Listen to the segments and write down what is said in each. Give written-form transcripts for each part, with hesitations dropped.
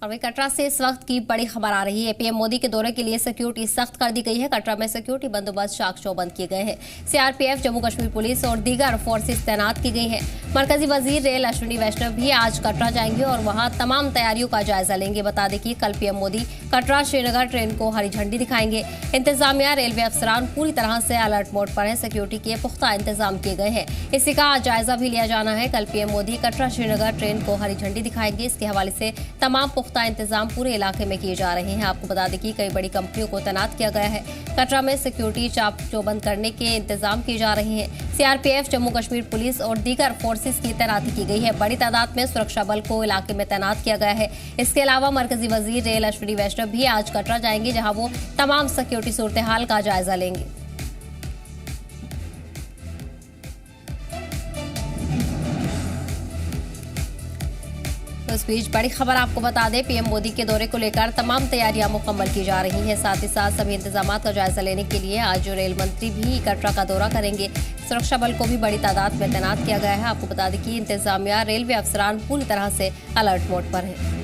और वही कटरा से इस वक्त की बड़ी खबर आ रही है। पीएम मोदी के दौरे के लिए सिक्योरिटी सख्त कर दी गई है। कटरा में सिक्योरिटी बंदोबस्त चाक चौबंद किए गए हैं। सीआरपीएफ, जम्मू कश्मीर पुलिस और दीगर फोर्सेस तैनात की गई है। मरकजी वजीर रेल अश्विनी वैष्णव भी आज कटरा जाएंगे और वहां तमाम तैयारियों का जायजा लेंगे। बता दें कि कल पीएम मोदी कटरा श्रीनगर ट्रेन को हरी झंडी दिखाएंगे। इंतजामिया, रेलवे अफसरान पूरी तरह से अलर्ट मोड पर है। सिक्योरिटी के पुख्ता इंतजाम किए गए हैं। इसी का जायजा भी लिया जाना है। कल पीएम मोदी कटरा श्रीनगर ट्रेन को हरी झंडी दिखाएंगे। इसके हवाले से तमाम पुख्ता इंतजाम पूरे इलाके में किए जा रहे हैं। आपको बता दें कि कई बड़ी कंपनियों को तैनात किया गया है। कटरा में सिक्योरिटी चाक चौबंद करने के इंतजाम किए जा रहे हैं। सीआरपीएफ, जम्मू कश्मीर पुलिस और दीगर फोर्सेस की तैनाती की गई है। बड़ी तादाद में सुरक्षा बल को इलाके में तैनात किया गया है। इसके अलावा मरकजी वजीर रेल अश्विनी वैष्णव भी आज कटरा जाएंगे, जहां वो तमाम सिक्योरिटी सूरत हाल का जायजा लेंगे। तो इस बीच बड़ी खबर आपको बता दें, पीएम मोदी के दौरे को लेकर तमाम तैयारियां मुकम्मल की जा रही हैं। साथ ही साथ सभी इंतजामात का जायजा लेने के लिए आज रेल मंत्री भी कटरा का दौरा करेंगे। सुरक्षा बल को भी बड़ी तादाद में तैनात किया गया है। आपको बता दें कि इंतजामिया, रेलवे अफसरान पूरी तरह से अलर्ट मोड पर है।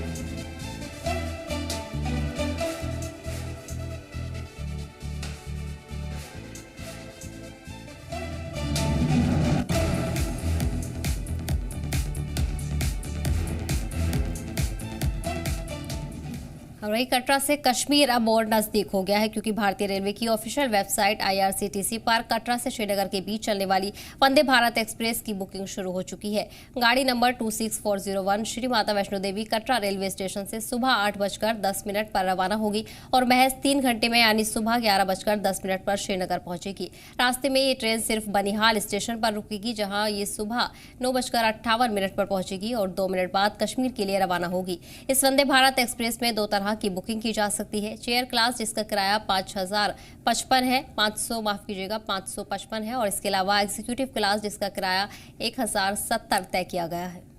और वही कटरा से कश्मीर अब और नजदीक हो गया है, क्योंकि भारतीय रेलवे की ऑफिशियल वेबसाइट IRCTC पर कटरा से श्रीनगर के बीच चलने वाली वंदे भारत एक्सप्रेस की बुकिंग शुरू हो चुकी है। गाड़ी number 26401 Shri Mata Vaishno Devi Katra railway station से सुबह 8:10 पर रवाना होगी और महज 3 घंटे में यानी सुबह 11:10 पर श्रीनगर पहुंचेगी। रास्ते में ये ट्रेन सिर्फ बनिहाल स्टेशन पर रुकेगी, जहां ये सुबह 9:58 पर पहुंचेगी और 2 मिनट बाद कश्मीर के लिए रवाना होगी। इस वंदे भारत एक्सप्रेस में 2 तरह की बुकिंग की जा सकती है। चेयर क्लास, जिसका किराया 5055 है, 555 है, और इसके अलावा एग्जीक्यूटिव क्लास, जिसका किराया 1070 तय किया गया है।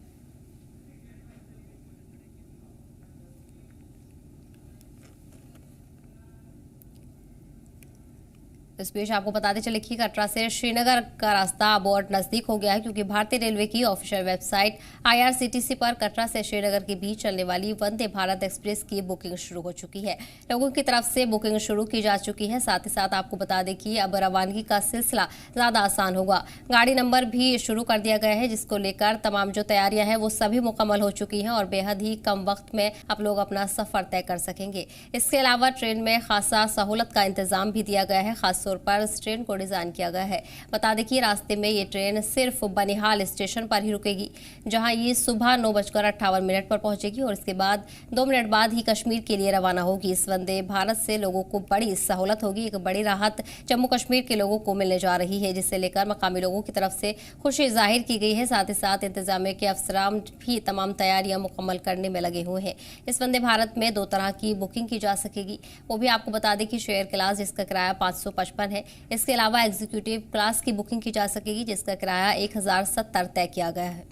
इस बीच आपको बताते चले कि कटरा से श्रीनगर का रास्ता अब और नजदीक हो गया है, क्योंकि भारतीय रेलवे की ऑफिशियल वेबसाइट IRCTC पर कटरा से श्रीनगर के बीच चलने वाली वंदे भारत एक्सप्रेस की बुकिंग शुरू हो चुकी है। लोगों की तरफ से बुकिंग शुरू की जा चुकी है। साथ ही साथ आपको बता दें कि अब रवानगी का सिलसिला ज्यादा आसान होगा। गाड़ी नंबर भी शुरू कर दिया गया है, जिसको लेकर तमाम जो तैयारियां हैं वो सभी मुकम्मल हो चुकी हैं और बेहद ही कम वक्त में आप लोग अपना सफर तय कर सकेंगे। इसके अलावा ट्रेन में खासा सहूलत का इंतजाम भी दिया गया है। खास तौर पर इस ट्रेन को डिजाइन किया गया है। बता दें कि रास्ते में ये ट्रेन सिर्फ बनिहाल स्टेशन पर ही रुकेगी, जहां ये सुबह 9:58 पर पहुंचेगी और इसके बाद 2 मिनट बाद ही कश्मीर के लिए रवाना होगी। इस वंदे भारत से लोगों को बड़ी सहूलत होगी। एक बड़ी राहत जम्मू कश्मीर के लोगों को मिलने जा रही है, जिसे लेकर मकामी लोगों की तरफ से खुशी जाहिर की गई है। साथ ही साथ इंतजामिया के अफसरान भी तमाम तैयारियां मुकम्मल करने में लगे हुए हैं। इस वंदे भारत में 2 तरह की बुकिंग की जा सकेगी। वो भी आपको बता दें कि शेयर क्लास, जिसका किराया 555 है, इसके अलावा एग्जीक्यूटिव क्लास की बुकिंग की जा सकेगी, जिसका किराया 1070 तय किया गया है।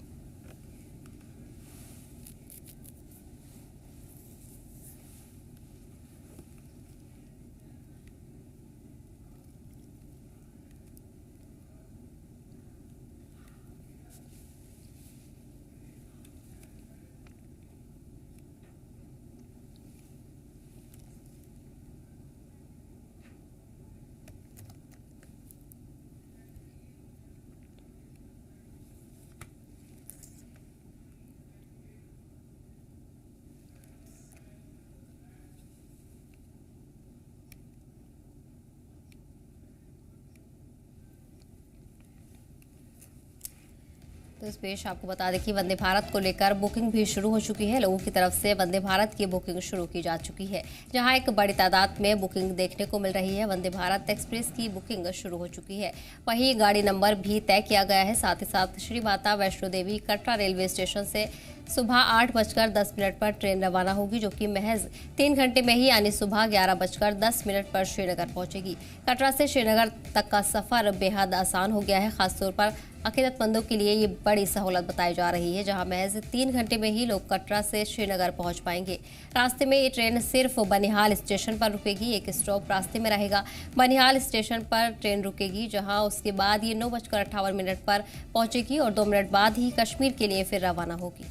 तो इस पेश आपको बता दें कि वंदे भारत को लेकर बुकिंग भी शुरू हो चुकी है। लोगों की तरफ से वंदे भारत की बुकिंग शुरू की जा चुकी है, जहां एक बड़ी तादाद में बुकिंग देखने को मिल रही है। वंदे भारत एक्सप्रेस की बुकिंग शुरू हो चुकी है। वहीं गाड़ी नंबर भी तय किया गया है। साथ ही साथ श्री माता वैष्णो देवी कटरा रेलवे स्टेशन से सुबह 8:10 पर ट्रेन रवाना होगी, जो कि महज 3 घंटे में ही यानी सुबह 11:10 पर श्रीनगर पहुंचेगी। कटरा से श्रीनगर तक का सफर बेहद आसान हो गया है। खासतौर पर अकीदतमंदों के लिए ये बड़ी सहूलत बताई जा रही है, जहां महज 3 घंटे में ही लोग कटरा से श्रीनगर पहुंच पाएंगे। रास्ते में ये ट्रेन सिर्फ बनिहाल स्टेशन पर रुकेगी। एक स्टॉप रास्ते में रहेगा। बनिहाल स्टेशन पर ट्रेन रुकेगी, जहां उसके बाद ये 9:58 पर पहुंचेगी और 2 मिनट बाद ही कश्मीर के लिए फिर रवाना होगी।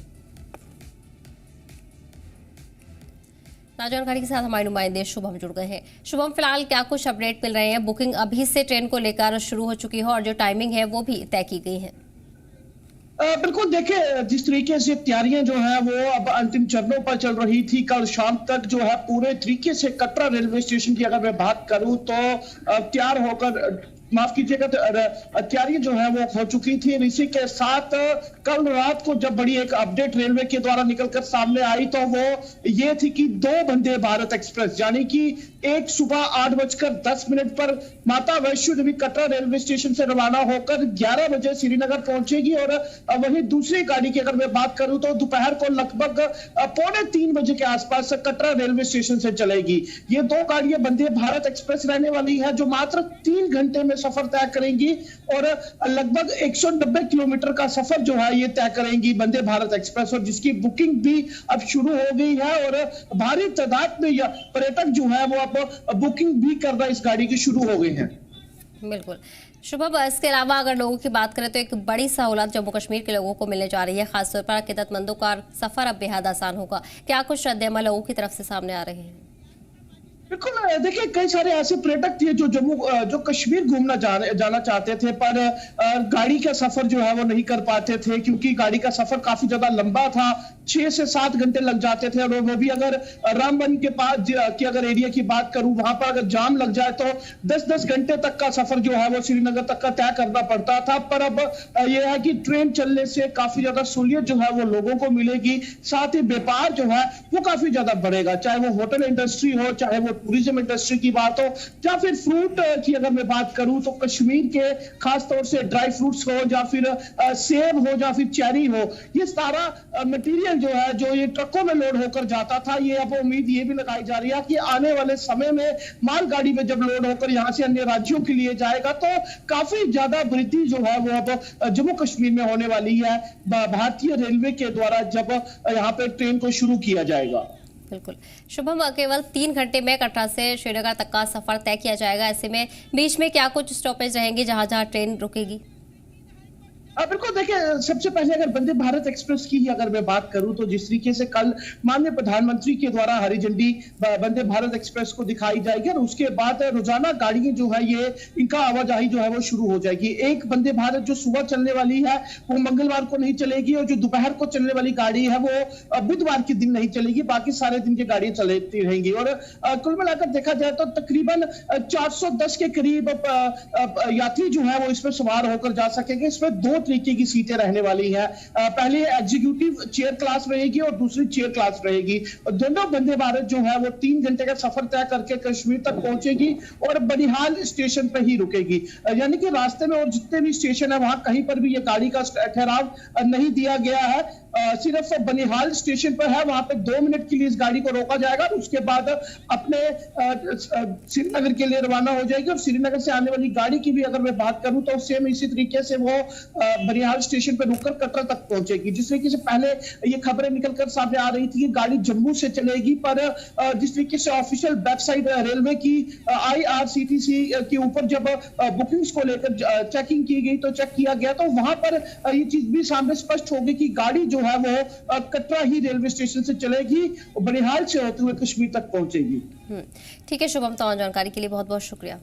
जानकारी के साथ हमारे नुमाइंदे शुभम जुड़ गए हैं। शुभम, फिलहाल क्या कुछ अपडेट मिल रहे हैं? बुकिंग अभी से ट्रेन को लेकर शुरू हो चुकी है और जो टाइमिंग है वो भी तय की गई है। बिल्कुल, देखिए जिस तरीके से तैयारियां जो है वो अब अंतिम चरणों पर चल रही थी, कल शाम तक जो है पूरे तरीके से कटरा रेलवे स्टेशन की अगर मैं बात करूं तो तैयार होकर, माफ कीजिएगा, तैयारियां जो है वो हो चुकी थी। इसी के साथ कल रात को जब बड़ी एक अपडेट रेलवे के द्वारा निकलकर सामने आई तो वो ये थी कि 2 वंदे भारत एक्सप्रेस यानी कि एक सुबह 8:10 पर माता वैष्णो देवी कटरा रेलवे स्टेशन से रवाना होकर 11 बजे श्रीनगर पहुंचेगी और वहीं दूसरी गाड़ी की अगर मैं बात करूं तो दोपहर को लगभग 2:45 बजे के आसपास कटरा रेलवे स्टेशन से चलेगी। ये 2 गाड़ियां वंदे भारत एक्सप्रेस रहने वाली है जो मात्र 3 घंटे में सफर तय करेंगी और लगभग 190 किलोमीटर का सफर जो है ये तय करेंगी वंदे भारत एक्सप्रेस, और जिसकी बुकिंग भी अब शुरू हो गई है और भारी तादाद में पर्यटक जो है वो अब बुकिंग भी करना इस गाड़ी की शुरू हो गई है। बिल्कुल शुभम, इसके अलावा अगर लोगों की बात करें तो एक बड़ी सहूलत जम्मू कश्मीर के लोगों को मिलने जा रही है, खासतौर पर अकीदतमंदों का सफर अब बेहद आसान होगा। क्या कुछ रद्द-ए-अमल लोगों की तरफ से सामने आ रहे हैं? बिल्कुल, देखिए कई सारे ऐसे पर्यटक थे जो कश्मीर घूमना जाना चाहते थे पर गाड़ी का सफर जो है वो नहीं कर पाते थे क्योंकि गाड़ी का सफर काफी ज्यादा लंबा था, 6 से 7 घंटे लग जाते थे और वो भी अगर रामबन के पास की अगर एरिया की बात करूं वहां पर अगर जाम लग जाए तो 10-10 घंटे तक का सफर जो है वो श्रीनगर तक का तय करना पड़ता था। पर अब यह है कि ट्रेन चलने से काफी ज्यादा सहूलियत जो है वो लोगों को मिलेगी, साथ ही व्यापार जो है वो काफी ज्यादा बढ़ेगा, चाहे वो होटल इंडस्ट्री हो, चाहे वो टूरिज्म इंडस्ट्री की बात हो, या फिर फ्रूट की अगर मैं बात करूं तो कश्मीर के खास तौर से ड्राई फ्रूट्स हो या फिर सेब हो या फिर चेरी हो, ये सारा मटेरियल जो है जो ये ट्रकों में लोड होकर जाता था, ये अब उम्मीद ये भी लगाई जा रही है कि आने वाले समय में मालगाड़ी में जब लोड होकर यहां से अन्य राज्यों के लिए जाएगा तो काफी ज्यादा वृद्धि जो है वो अब जम्मू कश्मीर में होने वाली है भारतीय रेलवे के द्वारा जब यहाँ पे ट्रेन को शुरू किया जाएगा। बिल्कुल शुभम, केवल 3 घंटे में कटरा से श्रीनगर तक का सफर तय किया जाएगा। ऐसे में बीच में क्या कुछ स्टॉपेज रहेंगे जहां जहां ट्रेन रुकेगी? बिल्कुल, देखिए सबसे पहले अगर वंदे भारत एक्सप्रेस की ही अगर मैं बात करूं तो जिस तरीके से कल माननीय प्रधानमंत्री के द्वारा हरी झंडी वंदे भारत एक्सप्रेस को दिखाई जाएगी और उसके बाद रोजाना गाड़ियां जो है ये इनका आवाजाही जो है वो शुरू हो जाएगी। एक वंदे भारत जो सुबह चलने वाली है वो मंगलवार को नहीं चलेगी और जो दोपहर को चलने वाली गाड़ी है वो बुधवार के दिन नहीं चलेगी, बाकी सारे दिन की गाड़ियां चलती रहेंगी। और कुल मिलाकर देखा जाए तो तकरीबन 410 के करीब यात्री जो है वो इसमें सवार होकर जा सकेंगे। इसमें 2 तरीके की सीटें रहने वाली हैं, पहले एग्जीक्यूटिव चेयर क्लास रहेगी और दूसरी चेयर क्लास रहेगी। दोनों वंदे भारत जो है वो 3 घंटे का सफर तय करके कश्मीर तक पहुंचेगी और बनिहाल स्टेशन पर ही रुकेगी, यानी कि रास्ते में और जितने भी स्टेशन है वहां कहीं पर भी ये गाड़ी का ठहराव नहीं दिया गया है, सिर्फ बनिहाल स्टेशन पर है, वहां पे 2 मिनट के लिए इस गाड़ी को रोका जाएगा और उसके बाद अपने श्रीनगर के लिए रवाना हो जाएगी। और श्रीनगर से आने वाली गाड़ी की भी अगर मैं बात करूं तो सेम इसी तरीके से वो बनिहाल स्टेशन पर रुककर कटरा तक पहुंचेगी। जिस तरीके से पहले ये खबरें निकलकर सामने आ रही थी कि गाड़ी जम्मू से चलेगी, पर जिस तरीके से ऑफिशियल वेबसाइट रेलवे की IRCTC के ऊपर जब बुकिंग्स को लेकर चेकिंग की गई तो चेक किया गया तो वहां पर ये चीज भी सामने स्पष्ट हो गई कि गाड़ी जो है वो कटरा ही रेलवे स्टेशन से चलेगी और बनिहाल से होते हुए कश्मीर तक पहुंचेगी। ठीक है शुभम, तमाम जानकारी के लिए बहुत बहुत शुक्रिया।